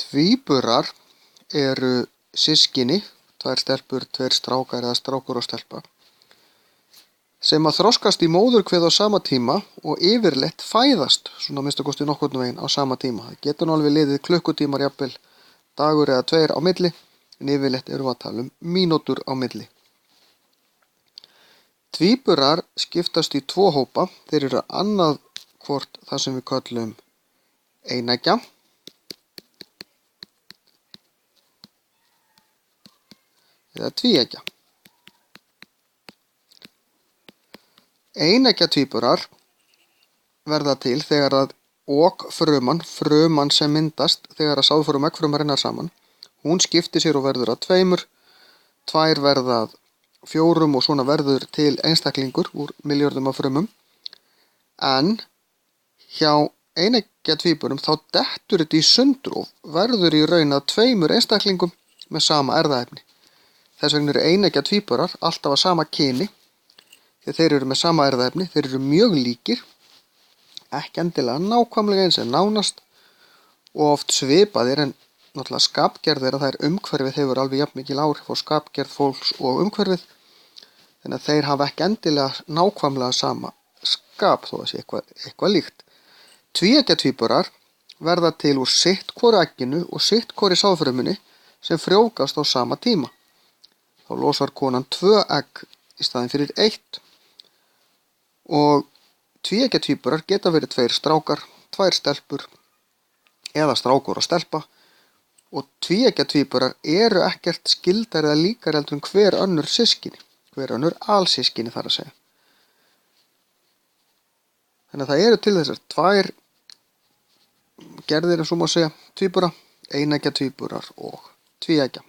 Tvíburar eru systkini, tvær stelpur, tveir strákar eða strákur og stelpa, sem að þroskast í móðurkviði á sama tíma og yfirleitt fæðast, svona að minnsta kosti nokkurn veginn á sama tíma. Það getur nú alveg liðið klukkutímar, jafnvel dagur eða tveir á milli, en yfirleitt erum við að tala um mínútur á milli. Tvíburar skiptast í tvo hópa. Þeir eru annað hvort það sem við köllum eineggja eða tvíeggja. Eineggja tvíburar verða til þegar að okfruman sem myndast þegar að sáðfruma og eggfruma renna saman, hún skiptir sér og verður að tveimur, tvær verða að fjórum og svona verður til einstaklingur úr milljörðum af frumum. En hjá eineggja tvíburum þá dettur þetta í sundur og verður í raun að tveimur einstaklingum með sama erfðaefni. Þess vegna eru eineggja tvíburar alltaf að sama kyni, því þeir eru með sama erfðaefni, þeir eru mjög líkir, ekki endilega nákvæmlega eins en nánast og oft svipaðir, en náttúrulega skapgerð þeirra, það er umhverfið hefur alveg jafn mikil áhrif á skapgerð fólks og umhverfið, þannig að þeir hafa ekki endilega nákvæmlega sama skap þó að sé eitthvað líkt. Tvíeggja tvíburar verða til úr sitt hvoru egginu og sitt hvoru sáðfrumunni sem frjóvgast á sama tíma. Þá losar konan 2 egg í staðinn fyrir 1 og tvíeggja tvíburar geta verið 2 strákar, 2 stelpur eða strákur og stelpa, og tvíeggja tvíburar eru ekkert skyldari eða líkari heldur en hver önnur systkini, hver önnur alsystkini þar að segja. Þannig að það eru til þessar 2 gerðir, eins og má segja, tvíbura, eineggja tvíburar og tvíeggja.